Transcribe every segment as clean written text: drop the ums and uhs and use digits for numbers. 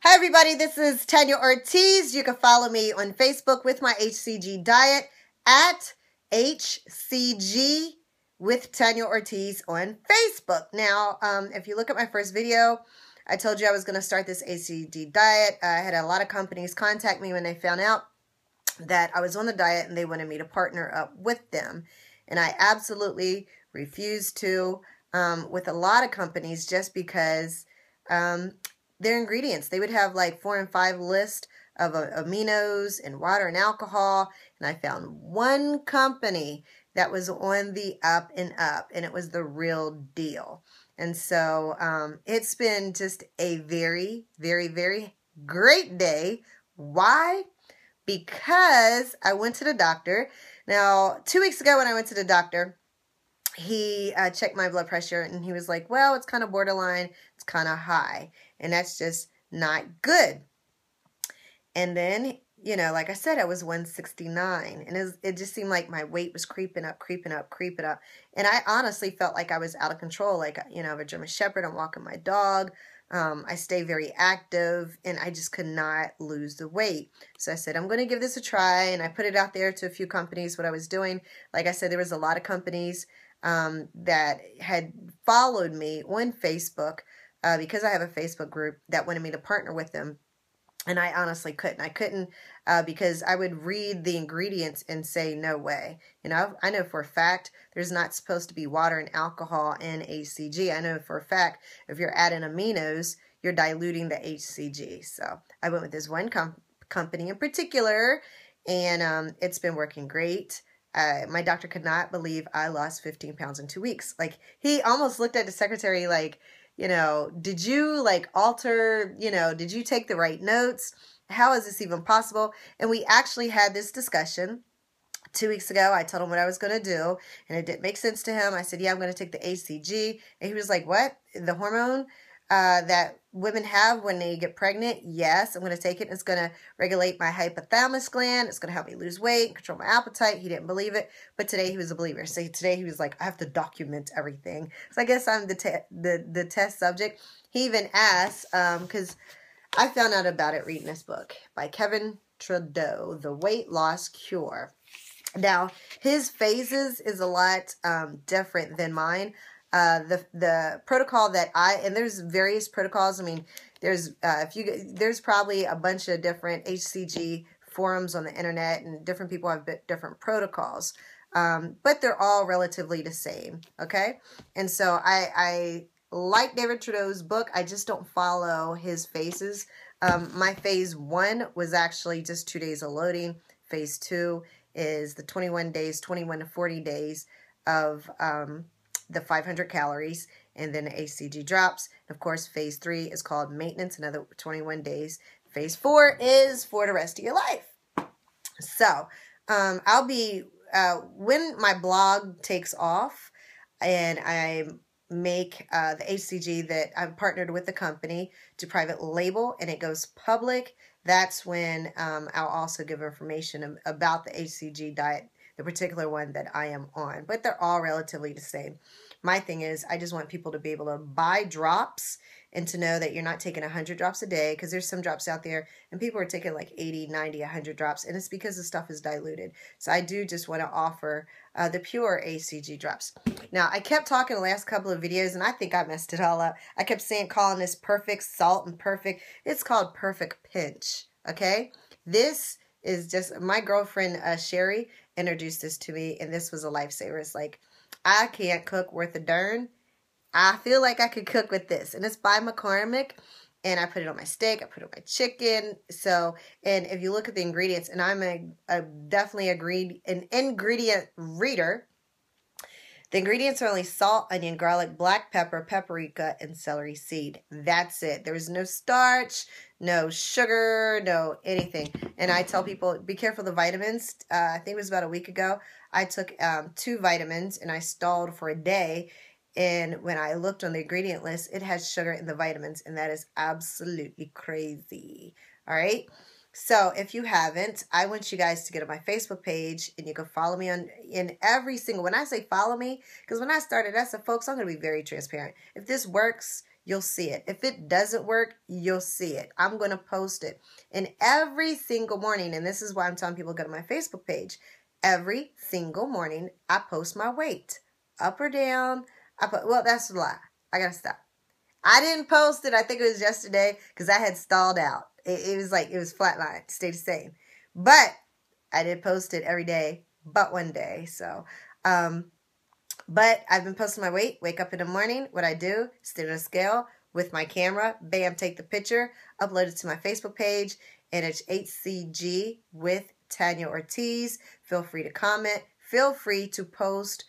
Hi everybody, this is Tanya Ortiz. You can follow me on Facebook with my HCG Diet at HCG with Tanya Ortiz on Facebook. Now, if you look at my first video, I told you I was going to start this HCG Diet. I had a lot of companies contact me when they found out that I was on the diet and they wanted me to partner up with them. And I absolutely refused to with a lot of companies just because their ingredients. They would have like 4 and 5 list of aminos and water and alcohol. And I found one company that was on the up and up, and it was the real deal. And so it's been just a very, very, very great day. Why? Because I went to the doctor. Now, 2 weeks ago when I went to the doctor, he checked my blood pressure and he was like, well, it's kind of borderline, it's kind of high, and that's just not good. And then, you know, like I said, I was 169, and it just seemed like my weight was creeping up. And I honestly felt like I was out of control. Like, you know, I'm a German Shepherd, I'm walking my dog. I stay very active, and I just could not lose the weight. So I said, I'm going to give this a try, and I put it out there to a few companies what I was doing. Like I said, there was a lot of companies that had followed me on Facebook because I have a Facebook group that wanted me to partner with them. And I honestly couldn't. I couldn't because I would read the ingredients and say, no way. You know, I know for a fact there's not supposed to be water and alcohol in HCG. I know for a fact if you're adding aminos, you're diluting the HCG. So I went with this one company in particular, and it's been working great. My doctor could not believe I lost 15 pounds in 2 weeks. Like, he almost looked at the secretary like, you know, did you like alter, you know, did you take the right notes? How is this even possible? And we actually had this discussion 2 weeks ago. I told him what I was going to do, and it didn't make sense to him. I said, yeah, I'm going to take the HCG. And he was like, what? The hormone that women have when they get pregnant? Yes, I'm going to take it. It's going to regulate my hypothalamus gland. It's going to help me lose weight, control my appetite. He didn't believe it, but today he was a believer. So today he was like, I have to document everything. So I guess I'm the test subject. He even asked, because I found out about it reading this book by Kevin Trudeau, The Weight Loss Cure. Now, his phases is a lot different than mine. The protocol that and there's various protocols. I mean, there's probably a bunch of different HCG forums on the internet, and different people have different protocols, but they're all relatively the same. Okay, and so I like David Trudeau's book. I just don't follow his phases. My phase 1 was actually just 2 days of loading. Phase 2 is the 21 days, 21 to 40 days of the 500 calories, and then the HCG drops. And of course, phase 3 is called maintenance, another 21 days. Phase 4 is for the rest of your life. So I'll be, when my blog takes off and I make the HCG that I've partnered with the company to private label and it goes public, that's when I'll also give information about the HCG diet, the particular one that I am on. But they're all relatively the same. My thing is, I just want people to be able to buy drops and to know that you're not taking 100 drops a day, because there's some drops out there and people are taking like 80, 90, 100 drops, and it's because the stuff is diluted. So I do just want to offer the pure HCG drops. Now, I kept talking the last couple of videos, and I think I messed it all up. I kept calling this perfect salt and perfect. It's called perfect pinch, okay? This is just, my girlfriend Sherry introduced this to me, and this was a lifesaver. It's like, I can't cook worth a darn. I feel like I could cook with this. And it's by McCormick. And I put it on my steak. I put it on my chicken. So, and if you look at the ingredients, and I'm definitely an ingredient reader. The ingredients are only salt, onion, garlic, black pepper, paprika, and celery seed. That's it. There was no starch, no sugar, no anything. And I tell people, be careful of the vitamins. I think it was about a week ago. I took 2 vitamins, and I stalled for a day. And when I looked on the ingredient list, it has sugar in the vitamins, and that is absolutely crazy. All right? So if you haven't, I want you guys to get on my Facebook page, and you can follow me in every single, when I say follow me, because when I started, I said, folks, I'm going to be very transparent. If this works, you'll see it. If it doesn't work, you'll see it. I'm going to post it. And every single morning, and this is why I'm telling people to go to my Facebook page, every single morning I post my weight, up or down. Well, that's a lie. I got to stop. I didn't post it. I think it was yesterday because I had stalled out. It was flatline, stayed the same. But I did post it every day, but one day. So, but I've been posting my weight. Wake up in the morning. What I do, stand on a scale with my camera. Bam, take the picture, upload it to my Facebook page, and it's HCG with Tanya Ortiz. Feel free to comment. Feel free to post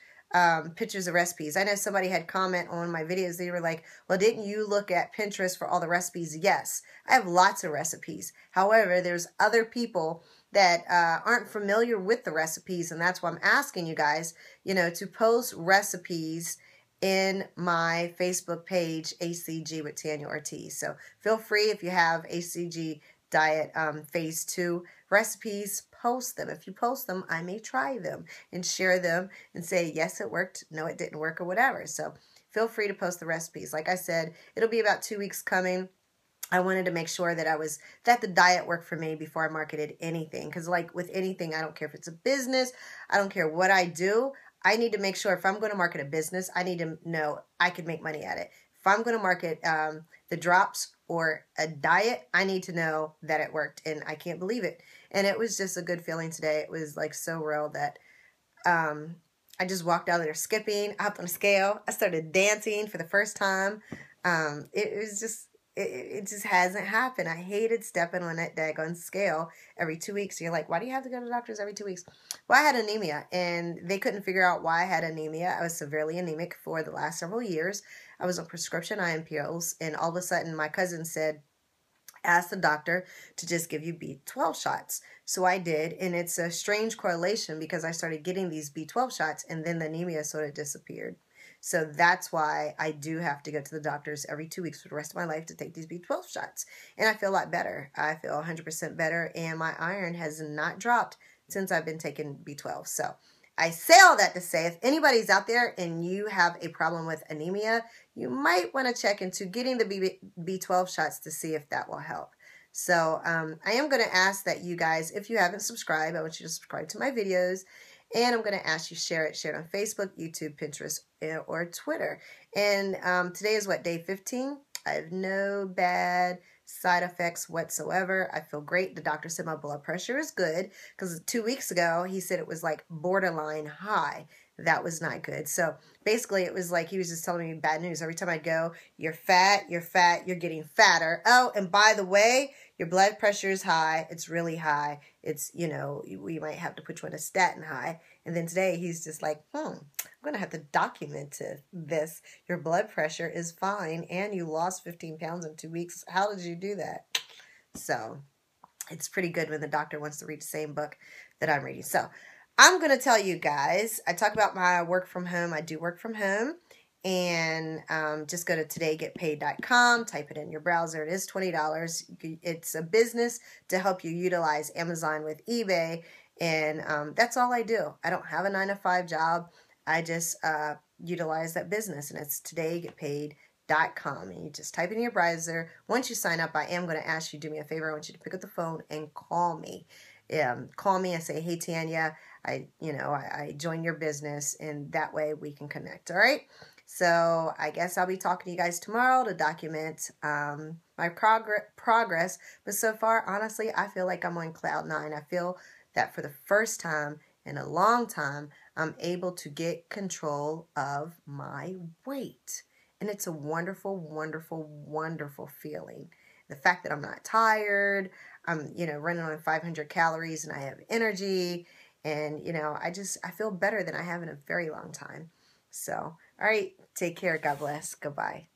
pictures of recipes. I know somebody had comment on my videos. They were like, well, didn't you look at Pinterest for all the recipes? Yes, I have lots of recipes. However, there's other people that aren't familiar with the recipes, and that's why I'm asking you guys, to post recipes in my Facebook page, HCG with Tanya Ortiz. So feel free, if you have HCG Diet Phase 2 recipes, post them. If you post them, I may try them and share them and say, yes, it worked, no, it didn't work, or whatever. So feel free to post the recipes. Like I said, it'll be about 2 weeks coming. I wanted to make sure that the diet worked for me before I marketed anything. Because like with anything, I don't care if it's a business, I don't care what I do. I need to make sure if I'm going to market a business, I need to know I can make money at it. If I'm going to market the drops or a diet, I need to know that it worked, and I can't believe it. And it was just a good feeling today. It was like so real that I just walked out there skipping, I hopped on a scale, I started dancing for the first time. It just hasn't happened. I hated stepping on that daggone scale every 2 weeks. You're like, why do you have to go to the doctors every 2 weeks? Well, I had anemia, and they couldn't figure out why I had anemia. I was severely anemic for the last several years. I was on prescription iron pills, and all of a sudden my cousin said, ask the doctor to just give you B12 shots. So I did, and it's a strange correlation because I started getting these B12 shots, and then the anemia sort of disappeared. So that's why I do have to go to the doctors every 2 weeks for the rest of my life to take these B12 shots. And I feel a lot better. I feel 100% better, and my iron has not dropped since I've been taking B12. So I say all that to say, if anybody's out there and you have a problem with anemia, you might want to check into getting the B12 shots to see if that will help. So I am going to ask that you guys, if you haven't subscribed, I want you to subscribe to my videos. And I'm going to ask you share it on Facebook, YouTube, Pinterest, or Twitter. And today is what, day 15? I have no bad side effects whatsoever. I feel great. The doctor said my blood pressure is good because 2 weeks ago he said it was like borderline high. That was not good. So basically it was like he was just telling me bad news. Every time I go, you're fat, you're getting fatter. Oh, and by the way, your blood pressure is high. It's really high. It's, we might have to put you on a statin high. And then today he's just like, I'm going to have to document this. Your blood pressure is fine and you lost 15 pounds in 2 weeks. How did you do that? So it's pretty good when the doctor wants to read the same book that I'm reading. So I'm going to tell you guys, I talk about my work from home. I do work from home. And just go to todaygetpaid.com, type it in your browser. It is $20. It's a business to help you utilize Amazon with eBay. And that's all I do. I don't have a 9-to-5 job. I just utilize that business. And it's todaygetpaid.com. And you just type it in your browser. Once you sign up, I am going to ask you, do me a favor. I want you to pick up the phone and call me. Call me and say, hey, Tanya, I join your business, and that way we can connect. All right. So I guess I'll be talking to you guys tomorrow to document my progress. But so far, honestly, I feel like I'm on cloud 9. I feel that for the first time in a long time, I'm able to get control of my weight. And it's a wonderful, wonderful, wonderful feeling. The fact that I'm not tired, I'm, running on 500 calories and I have energy. And, I feel better than I have in a very long time. So, all right, take care. God bless. Goodbye.